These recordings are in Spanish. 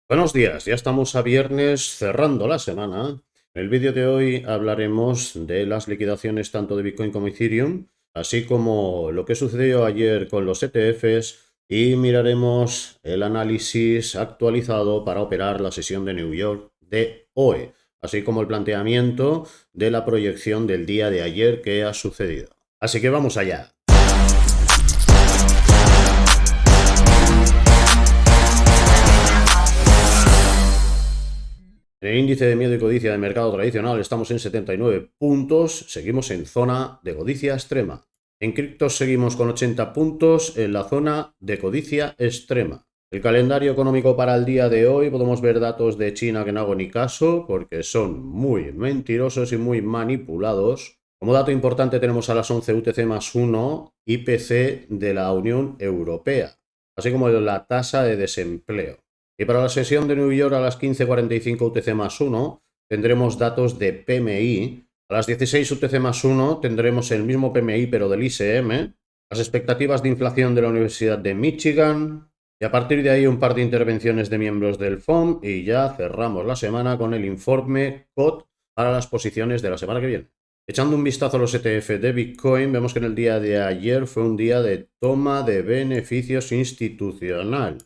Buenos días, ya estamos a viernes cerrando la semana. En el vídeo de hoy hablaremos de las liquidaciones tanto de Bitcoin como Ethereum, así como lo que sucedió ayer con los ETFs y miraremos el análisis actualizado para operar la sesión de New York de hoy, así como el planteamiento de la proyección del día de ayer que ha sucedido. Así que vamos allá. En el índice de miedo y codicia de mercado tradicional estamos en 79 puntos, seguimos en zona de codicia extrema. En criptos seguimos con 80 puntos en la zona de codicia extrema. El calendario económico para el día de hoy, podemos ver datos de China que no hago ni caso porque son muy mentirosos y muy manipulados. Como dato importante tenemos a las 11 UTC+1 IPC de la Unión Europea, así como la tasa de desempleo. Y para la sesión de New York a las 15:45 UTC+1 tendremos datos de PMI. A las 16 UTC+1 tendremos el mismo PMI pero del ISM, las expectativas de inflación de la Universidad de Michigan y a partir de ahí un par de intervenciones de miembros del FOM y ya cerramos la semana con el informe COT para las posiciones de la semana que viene. Echando un vistazo a los ETF de Bitcoin, vemos que en el día de ayer fue un día de toma de beneficios institucional.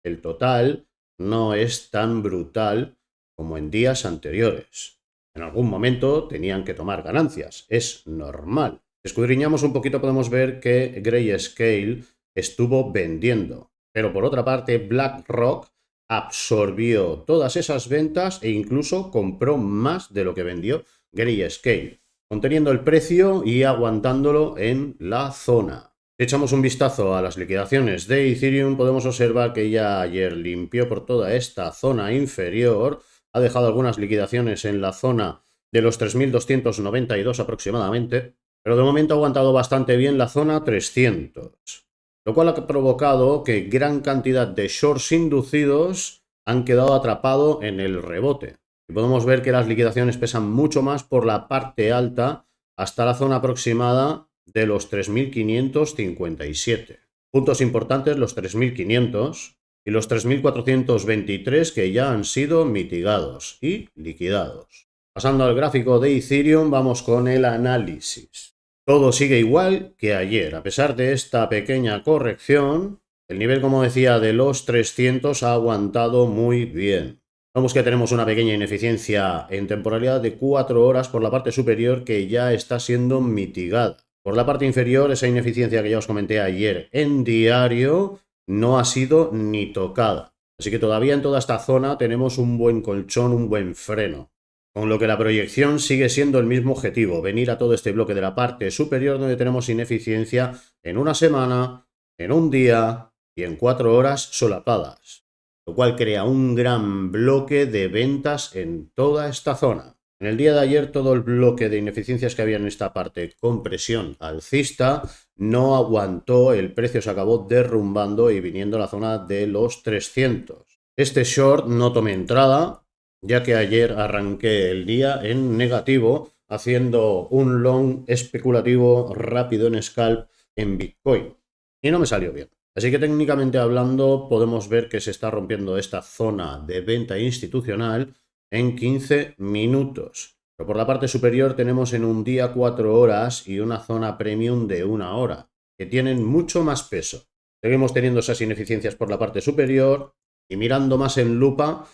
El total no es tan brutal como en días anteriores. En algún momento tenían que tomar ganancias, es normal. Si escudriñamos un poquito podemos ver que Grayscale estuvo vendiendo, pero por otra parte BlackRock absorbió todas esas ventas e incluso compró más de lo que vendió Grayscale, conteniendo el precio y aguantándolo en la zona. Si echamos un vistazo a las liquidaciones de Ethereum, podemos observar que ya ayer limpió por toda esta zona inferior, ha dejado algunas liquidaciones en la zona de los 3.292 aproximadamente, pero de momento ha aguantado bastante bien la zona 300, lo cual ha provocado que gran cantidad de shorts inducidos han quedado atrapados en el rebote. Y podemos ver que las liquidaciones pesan mucho más por la parte alta hasta la zona aproximada de los 3.557. Puntos importantes los 3.500 y los 3.423 que ya han sido mitigados y liquidados. Pasando al gráfico de Ethereum, vamos con el análisis. Todo sigue igual que ayer. A pesar de esta pequeña corrección, el nivel, como decía, de los 300 ha aguantado muy bien. Vemos que tenemos una pequeña ineficiencia en temporalidad de 4 horas por la parte superior que ya está siendo mitigada. Por la parte inferior, esa ineficiencia que ya os comenté ayer en diario no ha sido ni tocada. Así que todavía en toda esta zona tenemos un buen colchón, un buen freno. Con lo que la proyección sigue siendo el mismo objetivo, venir a todo este bloque de la parte superior donde tenemos ineficiencia en una semana, en un día y en 4 horas solapadas, lo cual crea un gran bloque de ventas en toda esta zona. En el día de ayer todo el bloque de ineficiencias que había en esta parte con presión alcista no aguantó, el precio se acabó derrumbando y viniendo a la zona de los 300. Este short no tomé entrada, ya que ayer arranqué el día en negativo haciendo un long especulativo rápido en scalp en Bitcoin y no me salió bien. Así que técnicamente hablando podemos ver que se está rompiendo esta zona de venta institucional en 15 minutos. Pero por la parte superior tenemos en un día 4 horas y una zona premium de 1 hora, que tienen mucho más peso. Seguimos teniendo esas ineficiencias por la parte superior y mirando más en lupa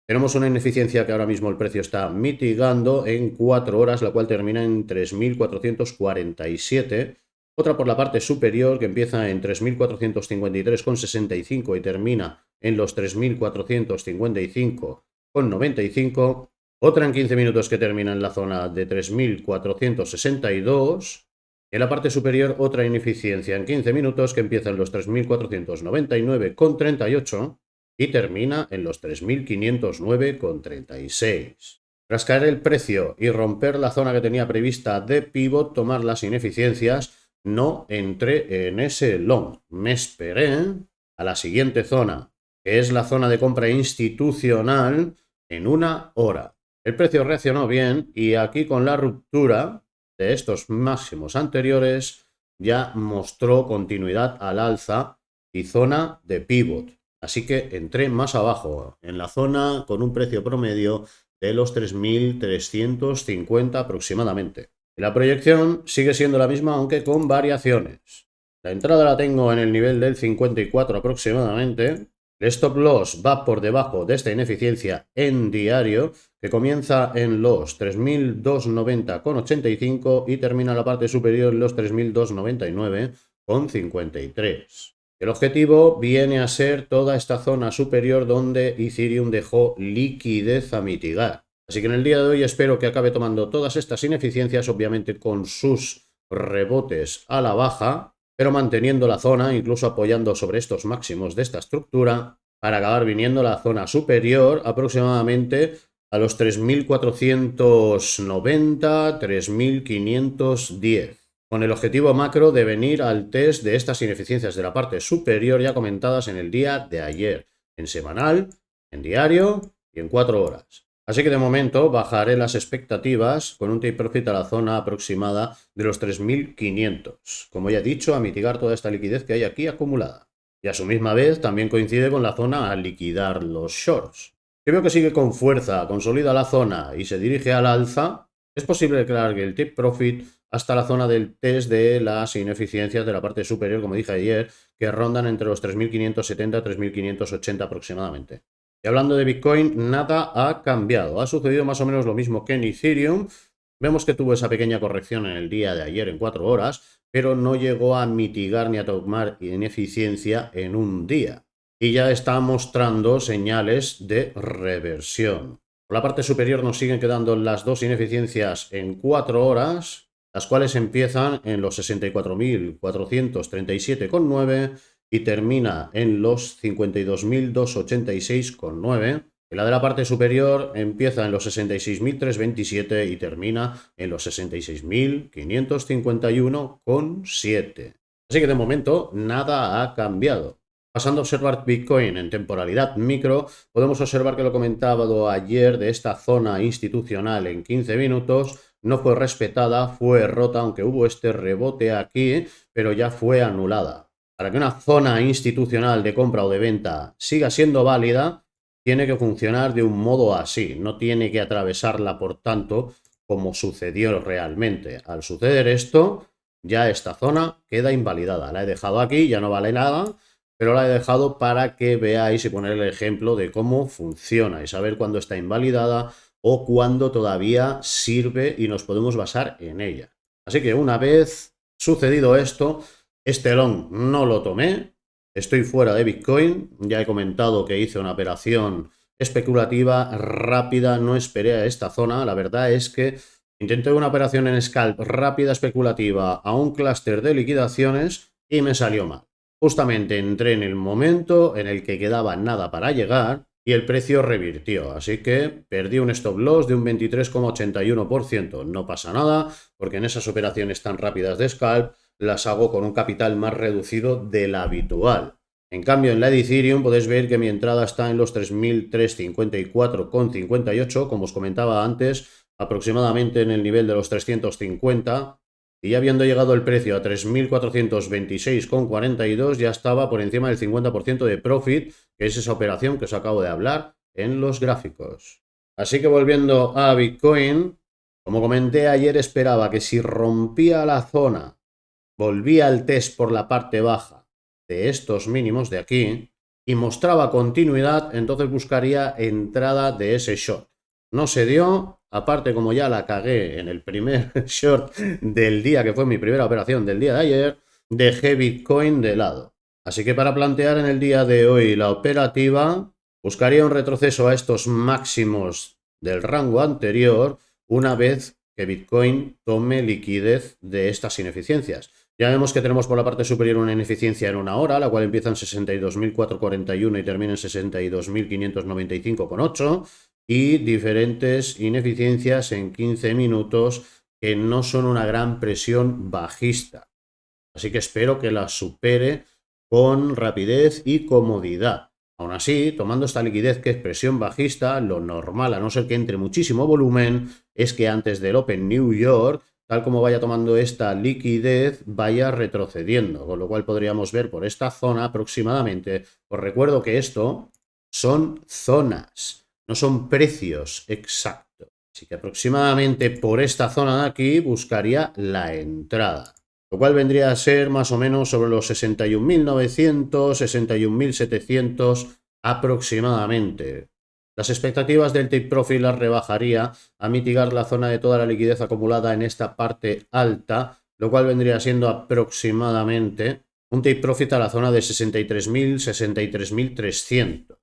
tenemos una ineficiencia que ahora mismo el precio está mitigando en 4 horas, la cual termina en 3.447. Otra por la parte superior que empieza en 3.453,65 y termina en los 3.455,95. Otra en 15 minutos que termina en la zona de 3.462. En la parte superior otra ineficiencia en 15 minutos que empieza en los 3.499,38 y termina en los 3.509,36. Tras caer el precio y romper la zona que tenía prevista de pivot, tomar las ineficiencias, no entré en ese long. Me esperé a la siguiente zona, que es la zona de compra institucional, en 1 hora. El precio reaccionó bien y aquí con la ruptura de estos máximos anteriores ya mostró continuidad al alza y zona de pivot. Así que entré más abajo, en la zona con un precio promedio de los 3.350 aproximadamente. Y la proyección sigue siendo la misma, aunque con variaciones. La entrada la tengo en el nivel del 54 aproximadamente. El stop loss va por debajo de esta ineficiencia en diario, que comienza en los 3.290,85 y termina en la parte superior en los 3.299,53. El objetivo viene a ser toda esta zona superior donde Ethereum dejó liquidez a mitigar. Así que en el día de hoy espero que acabe tomando todas estas ineficiencias, obviamente con sus rebotes a la baja, pero manteniendo la zona, incluso apoyando sobre estos máximos de esta estructura, para acabar viniendo a la zona superior aproximadamente a los 3.490, 3.510. Con el objetivo macro de venir al test de estas ineficiencias de la parte superior ya comentadas en el día de ayer, en semanal, en diario y en 4 horas. Así que de momento bajaré las expectativas con un take profit a la zona aproximada de los 3.500. Como ya he dicho, a mitigar toda esta liquidez que hay aquí acumulada. Y a su misma vez también coincide con la zona a liquidar los shorts. Si veo que sigue con fuerza, consolida la zona y se dirige al alza, es posible que largue el take profit hasta la zona del test de las ineficiencias de la parte superior, como dije ayer, que rondan entre los 3.570 y 3.580 aproximadamente. Y hablando de Bitcoin, nada ha cambiado. Ha sucedido más o menos lo mismo que en Ethereum. Vemos que tuvo esa pequeña corrección en el día de ayer en 4 horas, pero no llegó a mitigar ni a tomar ineficiencia en un día. Y ya está mostrando señales de reversión. Por la parte superior nos siguen quedando las dos ineficiencias en 4 horas, las cuales empiezan en los 64.437,9 y termina en los 52.286,9. La de la parte superior empieza en los 66.327 y termina en los 66.551,7. Así que de momento nada ha cambiado. Pasando a observar Bitcoin en temporalidad micro, podemos observar que lo comentaba ayer de esta zona institucional en 15 minutos, no fue respetada, fue rota, aunque hubo este rebote aquí, pero ya fue anulada. Para que una zona institucional de compra o de venta siga siendo válida, tiene que funcionar de un modo así, no tiene que atravesarla, por tanto, como sucedió realmente. Al suceder esto, ya esta zona queda invalidada. La he dejado aquí, ya no vale nada, pero la he dejado para que veáis y poner el ejemplo de cómo funciona y saber cuándo está invalidada o cuándo todavía sirve y nos podemos basar en ella. Así que una vez sucedido esto, este long no lo tomé, estoy fuera de Bitcoin, ya he comentado que hice una operación especulativa rápida, no esperé a esta zona, la verdad es que intenté una operación en scalp rápida especulativa a un clúster de liquidaciones y me salió mal. Justamente entré en el momento en el que quedaba nada para llegar y el precio revirtió, así que perdí un stop loss de un 23,81%. No pasa nada, porque en esas operaciones tan rápidas de scalp las hago con un capital más reducido del habitual. En cambio, en la de Ethereum podéis ver que mi entrada está en los 3.354,58, como os comentaba antes, aproximadamente en el nivel de los 350. Y ya habiendo llegado el precio a 3.426,42, ya estaba por encima del 50% de profit, que es esa operación que os acabo de hablar en los gráficos. Así que volviendo a Bitcoin, como comenté ayer, esperaba que si rompía la zona, volvía al test por la parte baja de estos mínimos de aquí y mostraba continuidad, entonces buscaría entrada de ese short. No se dio, aparte como ya la cagué en el primer short del día, que fue mi primera operación del día de ayer, dejé Bitcoin de lado. Así que para plantear en el día de hoy la operativa, buscaría un retroceso a estos máximos del rango anterior una vez que Bitcoin tome liquidez de estas ineficiencias. Ya vemos que tenemos por la parte superior una ineficiencia en una hora, la cual empieza en 62.441 y termina en 62.595,8, y diferentes ineficiencias en 15 minutos que no son una gran presión bajista. Así que espero que la supere con rapidez y comodidad. Aún así, tomando esta liquidez que es presión bajista, lo normal, a no ser que entre muchísimo volumen, es que antes del Open New York tal como vaya tomando esta liquidez, vaya retrocediendo, con lo cual podríamos ver por esta zona aproximadamente. Os recuerdo que esto son zonas, no son precios exactos. Así que aproximadamente por esta zona de aquí buscaría la entrada, lo cual vendría a ser más o menos sobre los 61.900, 61.700 aproximadamente. Las expectativas del take profit las rebajaría a mitigar la zona de toda la liquidez acumulada en esta parte alta, lo cual vendría siendo aproximadamente un take profit a la zona de 63.000, 63.300.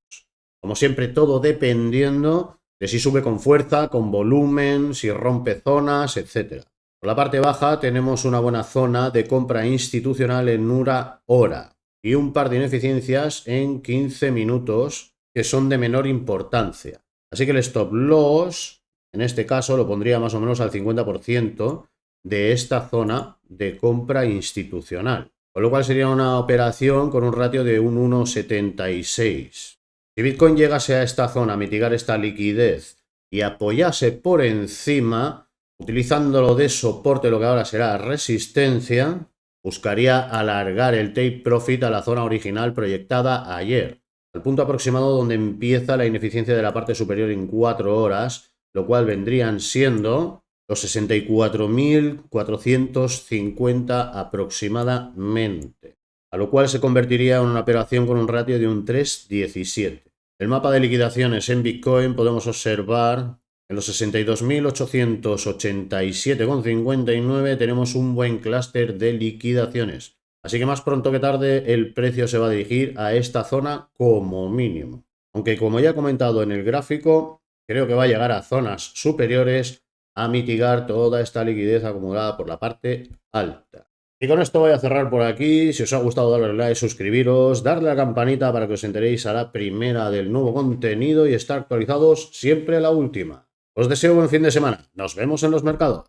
Como siempre, todo dependiendo de si sube con fuerza, con volumen, si rompe zonas, etc. Por la parte baja tenemos una buena zona de compra institucional en una hora y un par de ineficiencias en 15 minutos que son de menor importancia. Así que el stop loss, en este caso, lo pondría más o menos al 50% de esta zona de compra institucional. Con lo cual sería una operación con un ratio de un 1,76. Si Bitcoin llegase a esta zona, a mitigar esta liquidez y apoyase por encima, utilizándolo de soporte, lo que ahora será resistencia, buscaría alargar el take profit a la zona original proyectada ayer, al punto aproximado donde empieza la ineficiencia de la parte superior en 4 horas, lo cual vendrían siendo los 64.450 aproximadamente, a lo cual se convertiría en una operación con un ratio de un 3,17. El mapa de liquidaciones en Bitcoin podemos observar en los 62.887,59 tenemos un buen clúster de liquidaciones. Así que más pronto que tarde el precio se va a dirigir a esta zona como mínimo. Aunque como ya he comentado en el gráfico, creo que va a llegar a zonas superiores a mitigar toda esta liquidez acumulada por la parte alta. Y con esto voy a cerrar por aquí. Si os ha gustado, darle like, suscribiros, darle a la campanita para que os enteréis a la primera del nuevo contenido y estar actualizados siempre a la última. Os deseo buen fin de semana. Nos vemos en los mercados.